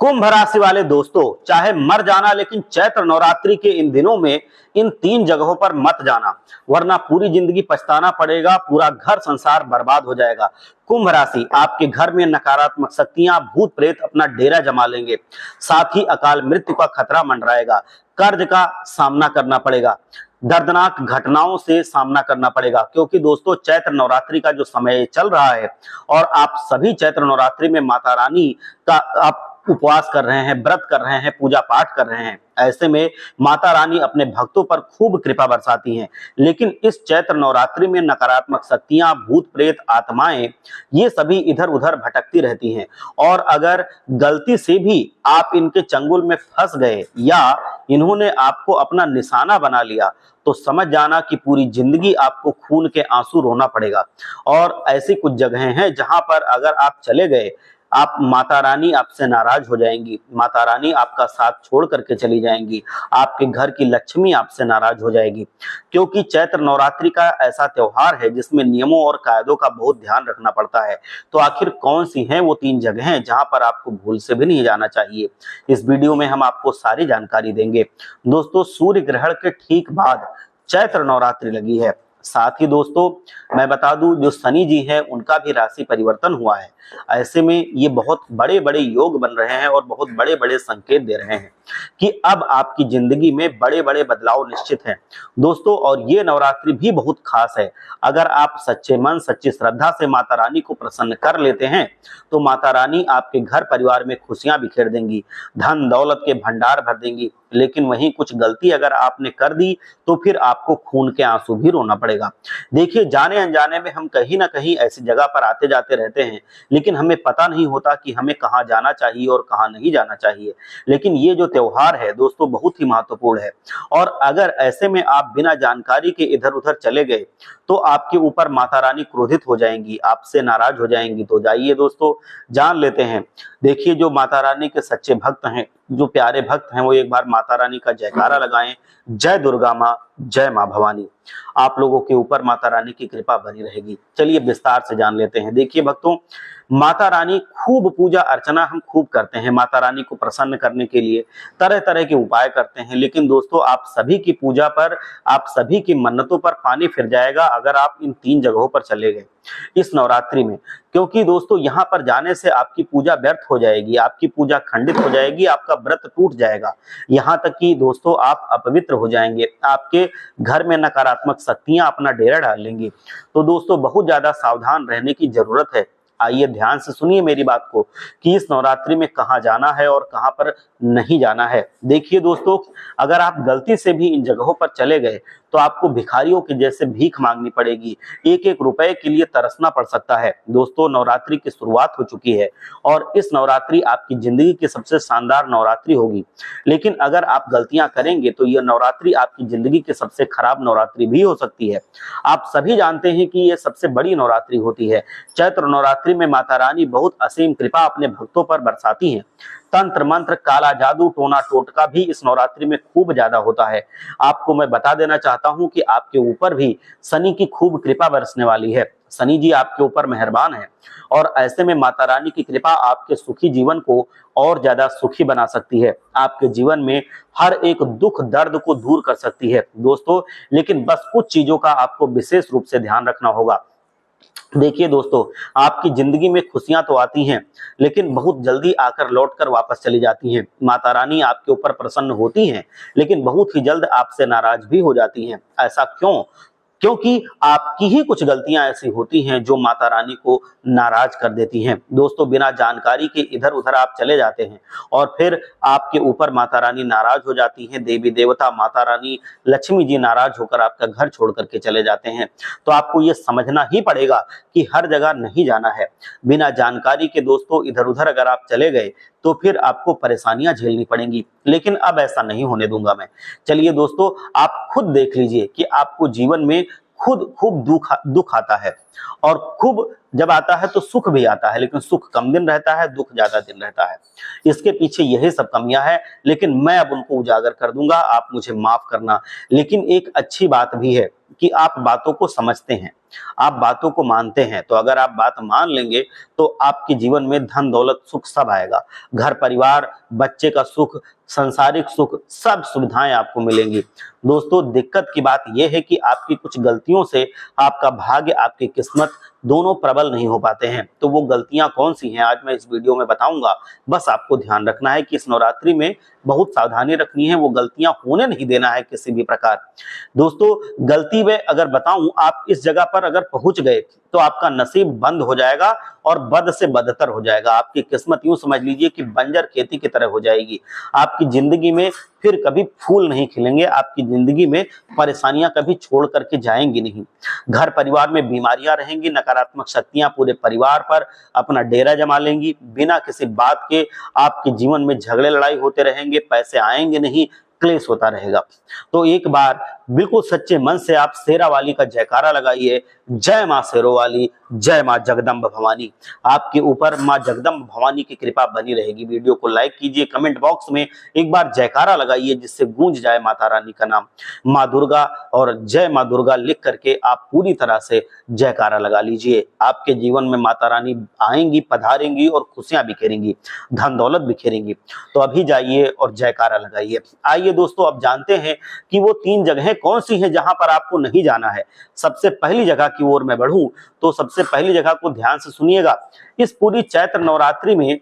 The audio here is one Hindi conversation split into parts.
कुंभ राशि वाले दोस्तों, चाहे मर जाना लेकिन चैत्र नवरात्रि के इन दिनों में इन 3 जगहों पर मत जाना, वरना पूरी जिंदगी पछताना पड़ेगा। पूरा घर संसार बर्बाद हो जाएगा। कुंभ राशि, आपके घर में नकारात्मक शक्तियां, भूत प्रेत अपना डेरा जमा लेंगे। साथ ही अकाल मृत्यु का खतरा मंडराएगा। कर्ज का सामना करना पड़ेगा। दर्दनाक घटनाओं से सामना करना पड़ेगा, क्योंकि दोस्तों चैत्र नवरात्रि का जो समय चल रहा है और आप सभी चैत्र नवरात्रि में माता रानी का आप उपवास कर रहे हैं, व्रत कर रहे हैं, पूजा पाठ कर रहे हैं। ऐसे में माता रानी अपने भक्तों पर खूब कृपा बरसाती हैं। लेकिन इस चैत्र नवरात्रि में नकारात्मक शक्तियां, भूत प्रेत आत्माएं, ये सभी इधर उधर भटकती रहती हैं। और अगर गलती से भी आप इनके चंगुल में फंस गए या इन्होंने आपको अपना निशाना बना लिया, तो समझ जाना कि पूरी जिंदगी आपको खून के आंसू रोना पड़ेगा। और ऐसी कुछ जगहें हैं जहां पर अगर आप चले गए, आप माता रानी आपसे नाराज हो जाएंगी। माता रानी आपका साथ छोड़ करके चली जाएंगी। आपके घर की लक्ष्मी आपसे नाराज हो जाएगी, क्योंकि चैत्र नवरात्रि का ऐसा त्योहार है जिसमें नियमों और कायदों का बहुत ध्यान रखना पड़ता है। तो आखिर कौन सी हैं वो 3 जगहें जहां पर आपको भूल से भी नहीं जाना चाहिए, इस वीडियो में हम आपको सारी जानकारी देंगे। दोस्तों, सूर्य ग्रहण के ठीक बाद चैत्र नवरात्रि लगी है। साथ ही दोस्तों मैं बता दूं, जो शनि जी हैं उनका भी राशि परिवर्तन हुआ है। ऐसे में ये बहुत बड़े बड़े योग बन रहे हैं और बहुत बड़े बड़े संकेत दे रहे हैं कि अब आपकी जिंदगी में बड़े बड़े बदलाव निश्चित हैं दोस्तों। और ये नवरात्रि भी बहुत खास है। अगर आप सच्चे मन, सच्ची श्रद्धा से माता रानी को प्रसन्न कर लेते हैं तो माता रानी आपके घर परिवार में खुशियां बिखेर देंगी, धन दौलत के भंडार भर देंगी। लेकिन वहीं कुछ गलती अगर आपने कर दी तो फिर आपको खून के आंसू भी रोना पड़ेगा। देखिए, जाने अनजाने में हम कहीं ना कहीं ऐसी जगह पर आते जाते रहते हैं, लेकिन हमें पता नहीं होता कि हमें कहाँ जाना चाहिए और कहाँ नहीं जाना चाहिए। लेकिन ये जो त्योहार है दोस्तों बहुत ही महत्वपूर्ण है। और अगर ऐसे में आप बिना जानकारी के इधर उधर चले गए तो आपके ऊपर माता रानी क्रोधित हो जाएंगी, आपसे नाराज हो जाएंगी। तो जाइए दोस्तों, जान लेते हैं। देखिए, जो माता रानी के सच्चे भक्त हैं, जो प्यारे भक्त हैं, वो एक बार माता रानी का जयकारा लगाएं, जय दुर्गा माँ, जय माँ भवानी। आप लोगों के ऊपर माता रानी की कृपा बनी रहेगी। चलिए विस्तार से जान लेते हैं। देखिए भक्तों, माता रानी खूब पूजा अर्चना हम खूब करते हैं। माता रानी को प्रसन्न करने के लिए तरह तरह के उपाय करते हैं। लेकिन दोस्तों, आप सभी की पूजा पर, आप सभी की मन्नतों पर पानी फिर जाएगा अगर आप इन 3 जगहों पर चले गए इस नवरात्रि में। क्योंकि दोस्तों यहाँ पर जाने से आपकी पूजा व्यर्थ हो जाएगी, आपकी पूजा खंडित हो जाएगी, आपका व्रत टूट जाएगा। यहाँ तक कि दोस्तों आप अपवित्र हो जाएंगे, आपके घर में नकारात्मक शक्तियां अपना डेरा डाल लेंगी। तो दोस्तों बहुत ज्यादा सावधान रहने की जरूरत है। आइए ध्यान से सुनिए मेरी बात को कि इस नवरात्रि में कहाँ जाना है और कहाँ पर नहीं जाना है। देखिए दोस्तों, अगर आप गलती से भी इन जगहों पर चले गए तो आपको भिखारियों के जैसे भीख मांगनी पड़ेगी। एक एक रुपए के लिए तरसना पड़ सकता है। दोस्तों, नवरात्रि की शुरुआत हो चुकी है और इस नवरात्रि आपकी जिंदगी की सबसे शानदार नवरात्रि होगी। लेकिन अगर आप गलतियां करेंगे तो यह नवरात्रि आपकी जिंदगी की सबसे खराब नवरात्रि भी हो सकती है। आप सभी जानते हैं कि यह सबसे बड़ी नवरात्रि होती है। चैत्र नवरात्रि में माता रानी बहुत असीम कृपा अपने भक्तों पर बरसाती हैं। तंत्र मंत्र, काला जादू, टोना टोटका भी इस नवरात्रि में खूब ज्यादा होता है। आपको मैं बता देना चाहता हूं कि आपके ऊपर भी शनि की खूब कृपा बरसने वाली है। शनि जी आपके ऊपर मेहरबान है और ऐसे में माता रानी की कृपा आपके सुखी जीवन को और ज्यादा सुखी बना सकती है। आपके जीवन में हर एक दुख दर्द को दूर कर सकती है दोस्तों। लेकिन बस कुछ चीजों का आपको विशेष रूप से ध्यान रखना होगा। देखिए दोस्तों, आपकी जिंदगी में खुशियां तो आती हैं, लेकिन बहुत जल्दी आकर लौटकर वापस चली जाती हैं। माता रानी आपके ऊपर प्रसन्न होती हैं, लेकिन बहुत ही जल्द आपसे नाराज भी हो जाती हैं। ऐसा क्यों? क्योंकि आपकी ही कुछ गलतियां ऐसी होती हैं जो माता रानी को नाराज कर देती हैं। दोस्तों, बिना जानकारी के इधर उधर आप चले जाते हैं और फिर आपके ऊपर माता रानी नाराज हो जाती हैं। देवी देवता, माता रानी, लक्ष्मी जी नाराज होकर आपका घर छोड़ करके चले जाते हैं। तो आपको ये समझना ही पड़ेगा कि हर जगह नहीं जाना है। बिना जानकारी के दोस्तों इधर उधर अगर आप चले गए तो फिर आपको परेशानियां झेलनी पड़ेंगी। लेकिन अब ऐसा नहीं होने दूंगा मैं। चलिए दोस्तों, आप खुद देख लीजिए कि आपको जीवन में खुद खूब दुख आता है। और खूब जब आता है तो सुख भी आता है, लेकिन सुख कम दिन रहता है, दुख ज्यादा दिन रहता है। इसके पीछे यही सब कमियां हैं, लेकिन मैं अब उनको उजागर कर दूंगा, आप मुझे माफ करना। लेकिन एक अच्छी बात भी है कि आप बातों को समझते हैं, आप बातों को मानते हैं। तो अगर आप बात मान लेंगे तो आपके जीवन में धन दौलत सुख सब आएगा। घर परिवार, बच्चे का सुख, सांसारिक सुख, सब सुविधाएं आपको मिलेंगी। दोस्तों, दिक्कत की बात यह है कि आपकी कुछ गलतियों से आपका भाग्य, आपकी किस्मत दोनों प्रबल नहीं हो पाते हैं। तो वो गलतियां कौन सी हैं आज मैं इस वीडियो में बताऊंगा। बस आपको ध्यान रखना है कि इस नवरात्रि में बहुत सावधानी रखनी है, वो गलतियां होने नहीं देना है किसी भी प्रकार। दोस्तों, गलती में अगर बताऊं, आप इस जगह पर अगर पहुंच गए तो आपका नसीब बंद हो जाएगा और बद से बदतर हो जाएगा। आपकी किस्मत यूं समझ लीजिए कि बंजर खेती की तरह हो जाएगी। आपकी जिंदगी में फिर कभी फूल नहीं खिलेंगे, आपकी जिंदगी में परेशानियां कभी छोड़ करके जाएंगी नहीं। घर परिवार में बीमारियां रहेंगी, नकारात्मक शक्तियां पूरे परिवार पर अपना डेरा जमा लेंगी। बिना किसी बात के आपके जीवन में झगड़े लड़ाई होते रहेंगे, पैसे आएंगे नहीं, क्लेश होता रहेगा। तो एक बार बिल्कुल सच्चे मन से आप शेरा वाली का जयकारा लगाइए, जय मां शेरों वाली, जय मां जगदम्ब भवानी। आपके ऊपर मां जगदम्ब भवानी की कृपा बनी रहेगी। वीडियो को लाइक कीजिए, कमेंट बॉक्स में एक बार जयकारा लगाइए जिससे गूंज जाए माता रानी का नाम। मां दुर्गा और जय मां दुर्गा लिख करके आप पूरी तरह से जयकारा लगा लीजिए। आपके जीवन में माता रानी आएंगी, पधारेंगी और खुशियां बिखेरेंगी, धन दौलत बिखेरेंगी। तो अभी जाइए और जयकारा लगाइए। आइए दोस्तों, अब जानते हैं कि वो 3 जगहें कौन सी हैं जहां पर आपको नहीं जाना है। सबसे पहली जगह की ओर मैं बढ़ूं तो सबसे पहली जगह को ध्यान से सुनिएगा। इस पूरी चैत्र नवरात्रि में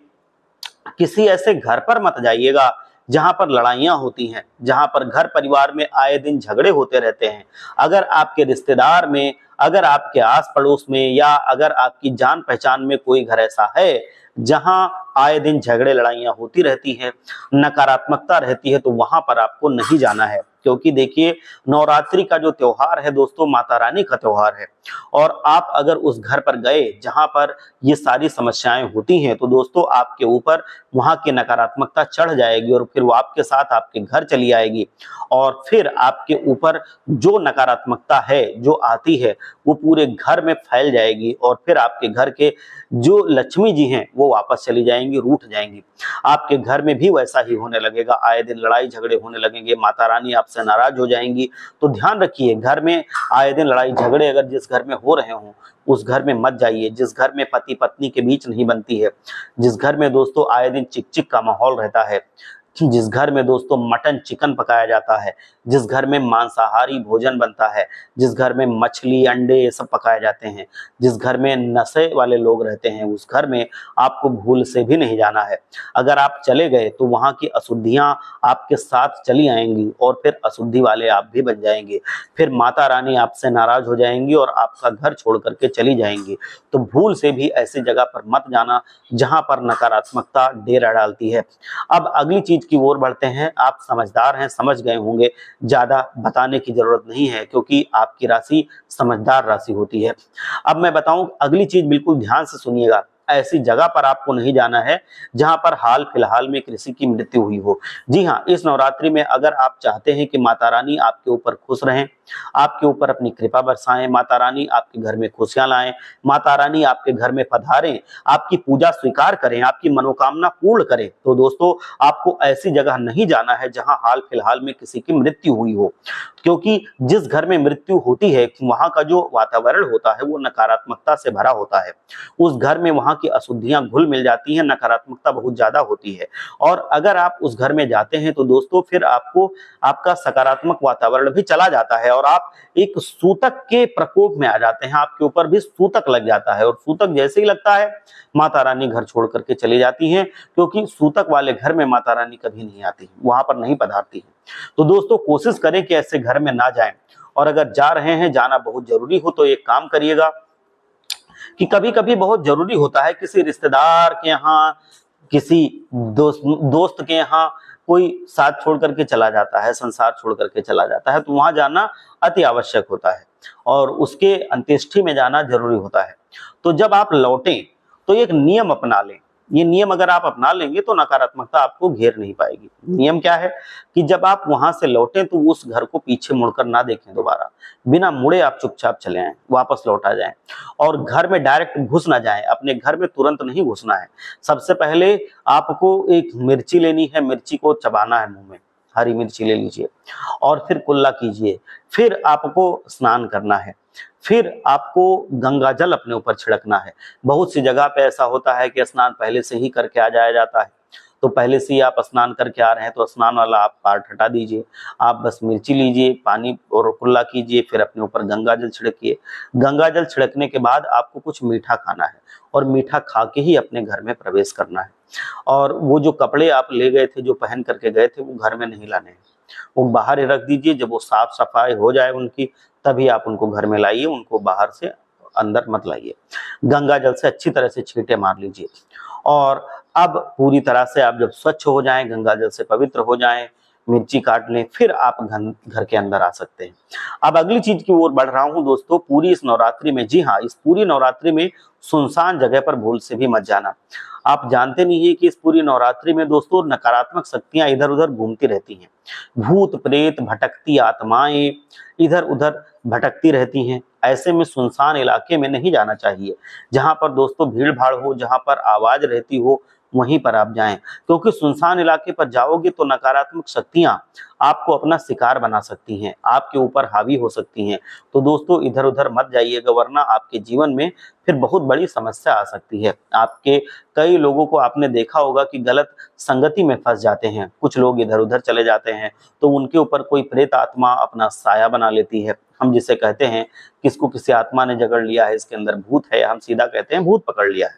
किसी ऐसे घर पर मत जाइएगा जहां पर लड़ाइयां होती हैं, जहां पर घर परिवार में आए दिन झगड़े होते रहते हैं। अगर आपके रिश्तेदार में, अगर आपके आस पड़ोस में, या अगर आपकी जान पहचान में कोई घर ऐसा है जहां आए दिन झगड़े लड़ाइयां होती रहती हैं, नकारात्मकता रहती है, तो वहां पर आपको नहीं जाना है। क्योंकि देखिए, नवरात्रि का जो त्योहार है दोस्तों, माता रानी का त्योहार है। और आप अगर उस घर पर गए जहां पर ये सारी समस्याएं होती हैं, तो दोस्तों आपके ऊपर वहां की नकारात्मकता चढ़ जाएगी और फिर वो आपके साथ आपके घर चली आएगी। और फिर आपके ऊपर जो नकारात्मकता है जो आती है वो पूरे घर में फैल जाएगी और फिर आपके घर के जो लक्ष्मी जी हैं वो वापस चली जाएंगी, रूठ जाएंगी। आपके घर में भी वैसा ही होने लगेगा, आए दिन लड़ाई झगड़े होने लगेंगे, माता रानी आपसे नाराज हो जाएंगी। तो ध्यान रखिए, घर में आए दिन लड़ाई झगड़े अगर जिस घर में हो रहे हों उस घर में मत जाइए। जिस घर में पति पत्नी के बीच नहीं बनती है, जिस घर में दोस्तों आए दिन चिक चिक का माहौल रहता है, जिस घर में दोस्तों मटन चिकन पकाया जाता है, जिस घर में मांसाहारी भोजन बनता है, जिस घर में मछली अंडे ये सब पकाए जाते हैं, जिस घर में नशे वाले लोग रहते हैं, उस घर में आपको भूल से भी नहीं जाना है। अगर आप चले गए तो वहां की अशुद्धियां आपके साथ चली आएंगी और फिर अशुद्धि वाले आप भी बन जाएंगे। फिर माता रानी आपसे नाराज हो जाएंगी और आपका घर छोड़ करके चली जाएंगी। तो भूल से भी ऐसी जगह पर मत जाना जहां पर नकारात्मकता डेरा डालती है। अब अगली चीज की ओर बढ़ते हैं। आप समझदार हैं, समझ गए होंगे, ज्यादा बताने की जरूरत नहीं है क्योंकि आपकी राशि समझदार राशि होती है। अब मैं बताऊं अगली चीज, बिल्कुल ध्यान से सुनिएगा। ऐसी जगह पर आपको नहीं जाना है जहां पर हाल फिलहाल में किसी की मृत्यु हुई हो। जी हाँ, इस नवरात्रि में अगर आप चाहते हैं कि माता रानी आपके ऊपर खुश रहें, आपके ऊपर अपनी कृपा बरसाएं, माता रानी आपके घर में खुशियां लाएं, माता रानी आपके घर में पधारें, आपकी पूजा स्वीकार करें, आपकी मनोकामना पूर्ण करें, तो दोस्तों आपको ऐसी जगह नहीं जाना है जहां हाल फिलहाल में किसी की मृत्यु हुई हो। क्योंकि जिस घर में मृत्यु होती है वहां का जो वातावरण होता है वो नकारात्मकता से भरा होता है। उस घर में वहां की अशुद्धियां घुल मिल जाती हैं, नकारात्मकता बहुत ज्यादा होती है। और अगर आप उस घर में जाते हैं तो दोस्तों फिर आपको आपका सकारात्मक वातावरण भी चला जाता है और आप एक सूतक के प्रकोप में आ जाते हैं। आपके ऊपर भी सूतक लग जाता है और सूतक जैसे ही लगता है माता रानी घर छोड़ करके चली जाती हैं, क्योंकि सूतक वाले घर में माता रानी कभी नहीं आती, वहां पर नहीं पधारती है। तो दोस्तों कोशिश करें कि ऐसे घर में ना जाएं। और अगर जा रहे हैं, जाना बहुत जरूरी हो, तो एक काम करिएगा कि कभी कभी बहुत जरूरी होता है किसी रिश्तेदार के यहाँ, किसी दोस्त के यहाँ कोई साथ छोड़ करके चला जाता है, संसार छोड़ करके चला जाता है, तो वहां जाना अति आवश्यक होता है और उसके अंत्येष्टि में जाना जरूरी होता है। तो जब आप लौटें तो एक नियम अपना लें। ये नियम अगर आप अपना लेंगे तो नकारात्मकता आपको घेर नहीं पाएगी। नियम क्या है कि जब आप वहां से लौटें तो उस घर को पीछे मुड़कर ना देखें, दोबारा बिना मुड़े आप चुपचाप चले आएं, वापस लौट आ जाएं और घर में डायरेक्ट घुस ना जाएं। अपने घर में तुरंत नहीं घुसना है। सबसे पहले आपको एक मिर्ची लेनी है, मिर्ची को चबाना है मुंह में, हरी मिर्ची ले लीजिए और फिर कुल्ला कीजिए। फिर आपको स्नान करना है, फिर आपको गंगा जल अपने ऊपर छिड़कना है। बहुत सी जगह पे ऐसा होता है कि स्नान पहले से ही करके आ जाया जाता है, तो पहले से ही आप स्नान करके आ रहे हैं तो स्नान वाला आप पार्ट हटा दीजिए। आप बस मिर्ची लीजिए, पानी और कुल्ला कीजिए, फिर अपने ऊपर गंगा जल छिड़किए। गंगा जल छिड़कने के बाद आपको कुछ मीठा खाना है और मीठा खा के ही अपने घर में प्रवेश करना है। और वो जो कपड़े आप ले गए थे, जो पहन करके गए थे, वो घर में नहीं लाने हैं, वो बाहर ही रख दीजिए। जब वो साफ सफाई हो जाए उनकी, तभी आप उनको घर में लाइए, उनको बाहर से अंदर मत लाइए। गंगा जल से अच्छी तरह से छींटे मार लीजिए और अब पूरी तरह से आप जब स्वच्छ हो जाएं, गंगा जल से पवित्र हो जाएं, मिर्ची काट लें, फिर आप घर के अंदर आ सकते हैं। अब अगली चीज की ओर बढ़ रहा हूं दोस्तों। पूरी इस नवरात्रि में, जी हाँ, इस पूरी नवरात्रि में सुनसान जगह पर भूल से भी मत जाना। आप जानते नहीं है कि इस पूरी नवरात्रि में दोस्तों नकारात्मक शक्तियां इधर उधर घूमती रहती हैं। भूत प्रेत, भटकती आत्माएं इधर उधर भटकती रहती हैं। ऐसे में सुनसान इलाके में नहीं जाना चाहिए। जहां पर दोस्तों भीड़ भाड़ हो, जहां पर आवाज रहती हो, वहीं पर आप जाएं, क्योंकि सुनसान इलाके पर जाओगे तो नकारात्मक शक्तियां आपको अपना शिकार बना सकती हैं, आपके ऊपर हावी हो सकती हैं। तो दोस्तों इधर उधर मत जाइएगा, वरना आपके जीवन में फिर बहुत बड़ी समस्या आ सकती है। आपके कई लोगों को आपने देखा होगा कि गलत संगति में फंस जाते हैं। कुछ लोग इधर उधर चले जाते हैं तो उनके ऊपर कोई प्रेत आत्मा अपना साया बना लेती है। हम जिसे कहते हैं किसको किसी आत्मा ने जकड़ लिया है, इसके अंदर भूत है, हम सीधा कहते हैं भूत पकड़ लिया है।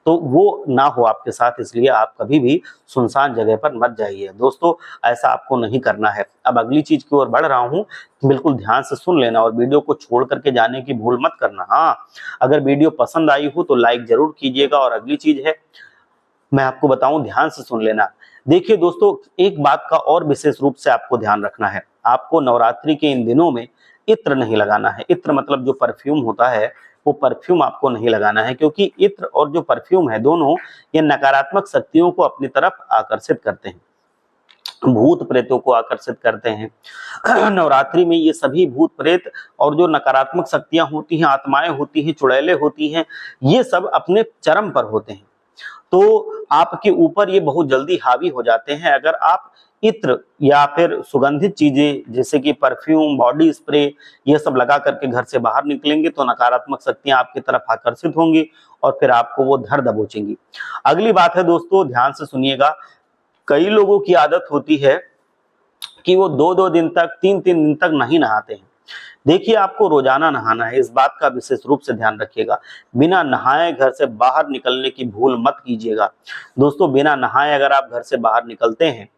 तो वो ना हो आपके साथ, इसलिए आप कभी भी सुनसान जगह पर मत जाइए दोस्तों, ऐसा आपको नहीं करना है। अब अगली चीज की ओर बढ़ रहा हूं, बिल्कुल ध्यान से सुन लेना और वीडियो को छोड़ करके जाने की भूल मत करना। हाँ, अगर वीडियो पसंद आई हो तो लाइक जरूर कीजिएगा। और अगली चीज है, मैं आपको बताऊं, ध्यान से सुन लेना। देखिए दोस्तों, एक बात का और विशेष रूप से आपको ध्यान रखना है। आपको नवरात्रि के इन दिनों में इत्र नहीं लगाना है। इत्र मतलब जो परफ्यूम होता है, वो परफ्यूम आपको नहीं लगाना है, क्योंकि इत्र और जो परफ्यूम है, दोनों ये नकारात्मक शक्तियों को अपनी तरफ आकर्षित करते हैं, भूत प्रेतों को आकर्षित करते हैं। नवरात्रि में ये सभी भूत प्रेत और जो नकारात्मक शक्तियां होती हैं, आत्माएं होती हैं, चुड़ैले होती हैं, ये सब अपने चरम पर होते हैं। तो आपके ऊपर ये बहुत जल्दी हावी हो जाते हैं। अगर आप इत्र या फिर सुगंधित चीजें जैसे कि परफ्यूम, बॉडी स्प्रे, ये सब लगा करके घर से बाहर निकलेंगे तो नकारात्मक शक्तियां आपकी तरफ आकर्षित होंगी और फिर आपको वो धर दबोचेंगी। अगली बात है दोस्तों, ध्यान से सुनिएगा। कई लोगों की आदत होती है कि वो 2-2 दिन तक, 3-3 दिन तक नहीं नहाते हैं। देखिए, आपको रोजाना नहाना है, इस बात का विशेष रूप से ध्यान रखिएगा। बिना नहाए घर से बाहर निकलने की भूल मत कीजिएगा दोस्तों। बिना नहाए अगर आप घर से बाहर निकलते हैं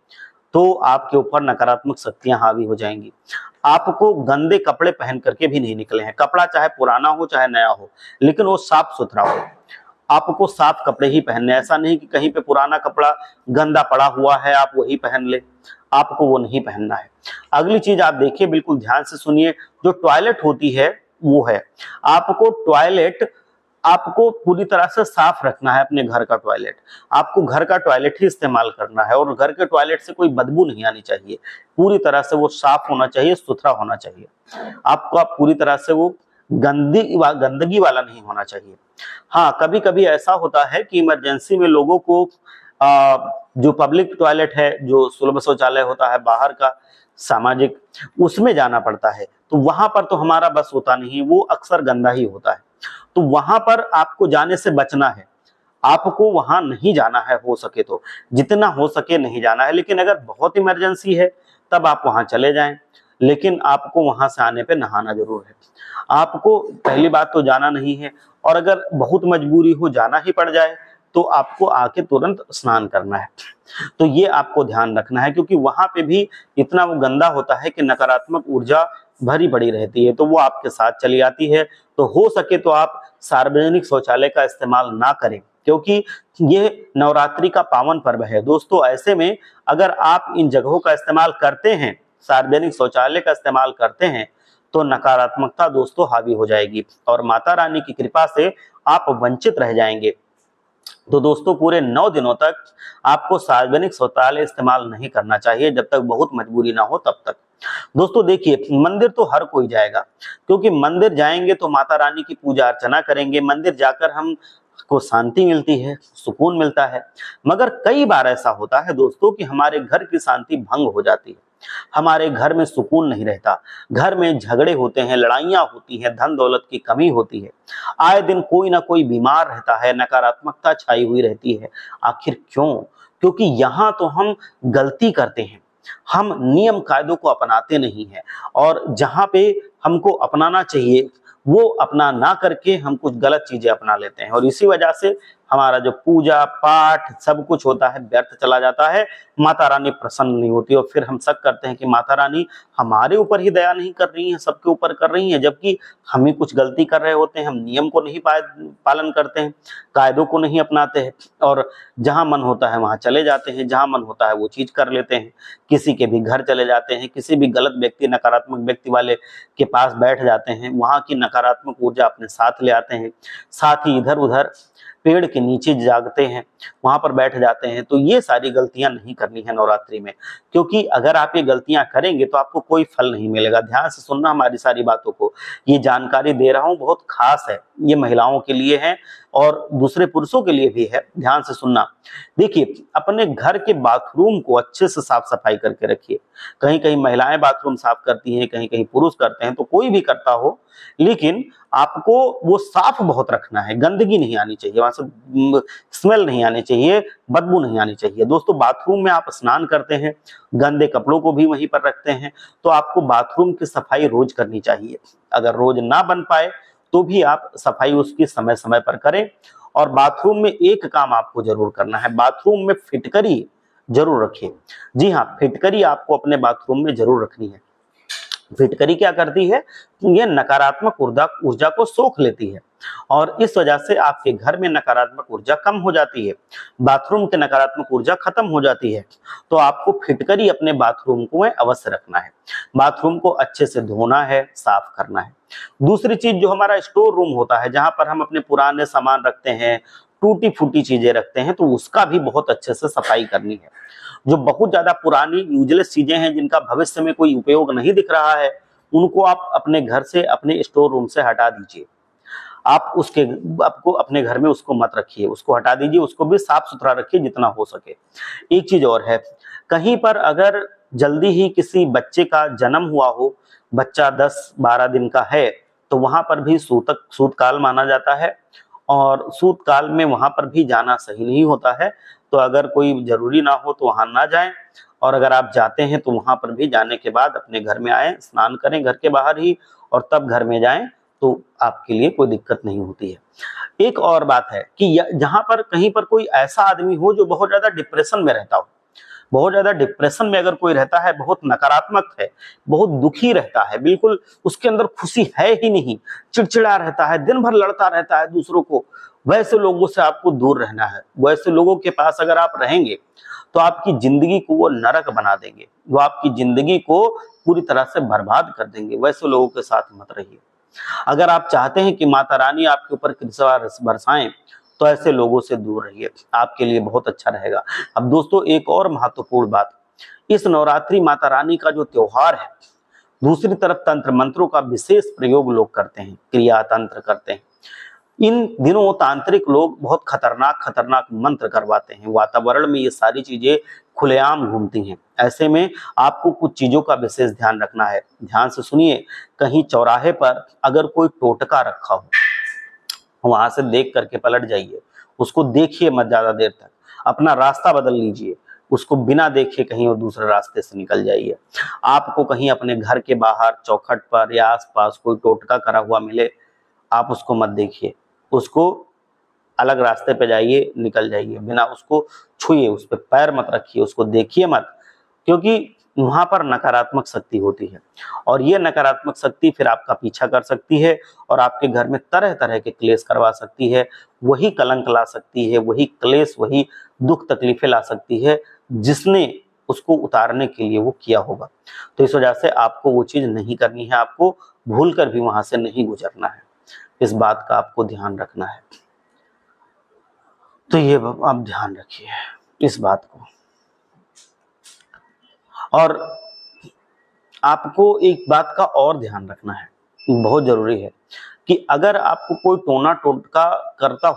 तो आपके ऊपर नकारात्मक शक्तियां हावी हो जाएंगी। आपको गंदे कपड़े पहन करके भी नहीं निकले हैं। कपड़ा चाहे पुराना हो चाहे नया हो, लेकिन वो साफ सुथरा हो। आपको साफ कपड़े ही पहनने, ऐसा नहीं कि कहीं पे पुराना कपड़ा गंदा पड़ा हुआ है आप वही पहन ले, आपको वो नहीं पहनना है। अगली चीज आप देखिए, बिल्कुल ध्यान से सुनिए। जो टॉयलेट होती है वो है, आपको टॉयलेट आपको पूरी तरह से साफ रखना है। अपने घर का टॉयलेट, आपको घर का टॉयलेट ही इस्तेमाल करना है और घर के टॉयलेट से कोई बदबू नहीं आनी चाहिए। पूरी तरह से वो साफ होना चाहिए, सुथरा होना चाहिए। आपको आप पूरी तरह से वो गंदगी वाला नहीं होना चाहिए। हाँ, कभी कभी ऐसा होता है कि इमरजेंसी में लोगों को जो पब्लिक टॉयलेट है, जो सुलभ शौचालय होता है बाहर का सामाजिक, उसमें जाना पड़ता है। तो वहां पर तो हमारा बस होता नहीं, वो अक्सर गंदा ही होता है। तो वहां पर आपको जाने से बचना है, आपको वहां नहीं जाना है। हो सके तो जितना हो सके नहीं जाना है, लेकिन अगर बहुत इमरजेंसी है तब आप वहां चले जाएं, लेकिन आपको वहां से आने पे नहाना जरूर है। आपको पहली बात तो जाना नहीं है, और अगर बहुत मजबूरी हो, जाना ही पड़ जाए, तो आपको आके तुरंत स्नान करना है। तो ये आपको ध्यान रखना है, क्योंकि वहां पे भी इतना वो गंदा होता है कि नकारात्मक ऊर्जा भरी पड़ी रहती है, तो वो आपके साथ चली आती है। तो हो सके तो आप सार्वजनिक शौचालय का इस्तेमाल ना करें, क्योंकि ये नवरात्रि का पावन पर्व है दोस्तों। ऐसे में अगर आप इन जगहों का इस्तेमाल करते हैं, सार्वजनिक शौचालय का इस्तेमाल करते हैं, तो नकारात्मकता दोस्तों हावी हो जाएगी और माता रानी की कृपा से आप वंचित रह जाएंगे। तो दोस्तों पूरे 9 दिनों तक आपको सार्वजनिक शौचालय इस्तेमाल नहीं करना चाहिए, जब तक बहुत मजबूरी ना हो तब तक। दोस्तों देखिए, मंदिर तो हर कोई जाएगा, क्योंकि मंदिर जाएंगे तो माता रानी की पूजा अर्चना करेंगे, मंदिर जाकर हम को शांति मिलती है, सुकून मिलता है। मगर कई बार ऐसा होता है दोस्तों कि हमारे घर की शांति भंग हो जाती है, हमारे घर में सुकून नहीं रहता, घर में झगड़े होते हैं, लड़ाइयाँ होती हैं, धन दौलत की कमी होती है, आए दिन कोई ना कोई बीमार रहता है, नकारात्मकता छाई हुई रहती है। आखिर क्यों? क्योंकि यहाँ तो हम गलती करते हैं, हम नियम कायदों को अपनाते नहीं हैं, और जहाँ पे हमको अपनाना चाहिए वो अपना ना करके हम कुछ गलत चीजें अपना लेते हैं, और इसी वजह से हमारा जो पूजा पाठ सब कुछ होता है व्यर्थ चला जाता है, माता रानी प्रसन्न नहीं होती, और फिर हम शक करते हैं कि माता रानी हमारे ऊपर ही दया नहीं कर रही है, सबके ऊपर कर रही है, जबकि हम ही कुछ गलती कर रहे होते हैं, हम नियम को नहीं पालन करते हैं, कायदों को नहीं अपनाते हैं, और जहां मन होता है वहां चले जाते हैं, जहां मन होता है वो चीज कर लेते हैं, किसी के भी घर चले जाते हैं, किसी भी गलत व्यक्ति नकारात्मक व्यक्ति वाले के पास बैठ जाते हैं, वहां की नकारात्मक ऊर्जा अपने साथ ले आते हैं, साथ ही इधर उधर पेड़ के नीचे जागते हैं, वहां पर बैठ जाते हैं। तो ये सारी गलतियां नहीं करनी है नवरात्रि में, क्योंकि अगर आप ये गलतियां करेंगे तो आपको कोई फल नहीं मिलेगा। ध्यान से सुनना हमारी सारी बातों को, ये जानकारी दे रहा हूं बहुत खास है, ये महिलाओं के लिए है और दूसरे पुरुषों के लिए भी है, ध्यान से सुनना। देखिए, अपने घर के बाथरूम को अच्छे से साफ सफाई करके रखिए। कहीं कहीं महिलाएं बाथरूम साफ करती हैं, कहीं कहीं पुरुष करते हैं, तो कोई भी करता हो, लेकिन आपको वो साफ बहुत रखना है, गंदगी नहीं आनी चाहिए, वहां से स्मेल नहीं आनी चाहिए, बदबू नहीं आनी चाहिए। दोस्तों बाथरूम में आप स्नान करते हैं, गंदे कपड़ों को भी वहीं पर रखते हैं, तो आपको बाथरूम की सफाई रोज करनी चाहिए। अगर रोज ना बन पाए तो भी आप सफाई उसकी समय समय पर करें। और बाथरूम में एक काम आपको जरूर करना है, बाथरूम में फिटकरी जरूर रखिए। जी हाँ, फिटकरी आपको अपने बाथरूम में जरूर रखनी है। फिटकरी क्या करती है? ये नकारात्मक ऊर्जा को सोख लेती है, और इस वजह से आपके घर में नकारात्मक ऊर्जा कम हो जाती है, बाथरूम की नकारात्मक ऊर्जा खत्म हो जाती है। तो आपको फिटकरी अपने बाथरूम को अवश्य रखना है, बाथरूम को अच्छे से धोना है, साफ करना है। दूसरी चीज, जो हमारा स्टोर रूम होता है, जहां पर हम अपने पुराने सामान रखते हैं, टूटी फूटी चीजें रखते हैं, तो उसका भी बहुत अच्छे से सफाई करनी है। जो बहुत ज्यादा पुरानी यूजलेस चीजें हैं, जिनका भविष्य में कोई उपयोग नहीं दिख रहा है, उनको आप अपने घर से, अपने स्टोर रूम से हटा दीजिए। आपको अपने घर में उसको मत रखिए, उसको हटा दीजिए, उसको भी साफ सुथरा रखिए जितना हो सके। एक चीज और है, कहीं पर अगर जल्दी ही किसी बच्चे का जन्म हुआ हो, बच्चा 10-12 दिन का है, तो वहां पर भी सूतकाल माना जाता है, और सूतकाल में वहां पर भी जाना सही नहीं होता है। तो अगर कोई जरूरी ना हो तो वहां ना जाएं, और अगर आप जाते हैं तो वहां पर भी जाने के बाद अपने घर में आए, स्नान करें घर के बाहर ही, और तब घर में जाएं, तो आपके लिए कोई दिक्कत नहीं होती है। एक और बात है कि जहां पर कहीं पर कोई ऐसा आदमी हो जो बहुत ज्यादा डिप्रेशन में रहता हो, बहुत ज्यादा डिप्रेशन में अगर कोई रहता है, बहुत नकारात्मक है, बहुत दुखी रहता है, बिल्कुल उसके अंदर खुशी है ही नहीं, चिड़चिड़ा रहता है, दिन भर लड़ता रहता है दूसरों को, वैसे लोगों से आपको दूर रहना है। वैसे लोगों के पास अगर आप रहेंगे तो आपकी जिंदगी को वो नरक बना देंगे, वो आपकी जिंदगी को पूरी तरह से बर्बाद कर देंगे। वैसे लोगों के साथ मत रहिए। अगर आप चाहते हैं कि माता रानी आपके ऊपर कृपा बरसाएं, तो ऐसे लोगों से दूर रहिए, आपके लिए बहुत अच्छा रहेगा। अब दोस्तों एक और महत्वपूर्ण बात, इस नवरात्रि माता रानी का जो त्योहार है, दूसरी तरफ तंत्र मंत्रों का विशेष प्रयोग लोग करते हैं, क्रिया तंत्र करते हैं। इन दिनों तांत्रिक लोग बहुत खतरनाक खतरनाक मंत्र करवाते हैं, वातावरण में ये सारी चीजें खुलेआम घूमती हैं। ऐसे में आपको कुछ चीजों का विशेष ध्यान रखना है। ध्यान से सुनिए, कहीं चौराहे पर अगर कोई टोटका रखा हो, वहां से देख करके पलट जाइए, उसको देखिए मत ज्यादा देर तक, अपना रास्ता बदल लीजिए, उसको बिना देखे कहीं और दूसरे रास्ते से निकल जाइए। आपको कहीं अपने घर के बाहर चौखट पर या आसपास कोई टोटका करा हुआ मिले, आप उसको मत देखिए, उसको अलग रास्ते पे जाइए, निकल जाइए, बिना उसको छुए, उस पर पैर मत रखिए, उसको देखिए मत, क्योंकि वहां पर नकारात्मक शक्ति होती है, और ये नकारात्मक शक्ति फिर आपका पीछा कर सकती है, और आपके घर में तरह तरह के क्लेश करवा सकती है, वही कलंक ला सकती है, वही क्लेश, वही दुख तकलीफें ला सकती है जिसने उसको उतारने के लिए वो किया होगा। तो इस वजह से आपको वो चीज नहीं करनी है, आपको भूल कर भी वहां से नहीं गुजरना है, इस बात का आपको ध्यान रखना है। तो ये आप ध्यान रखिए इस बात को। और आपको एक बात का और ध्यान रखना है, बहुत जरूरी है, कि अगर आपको कोई टोना टोटका करता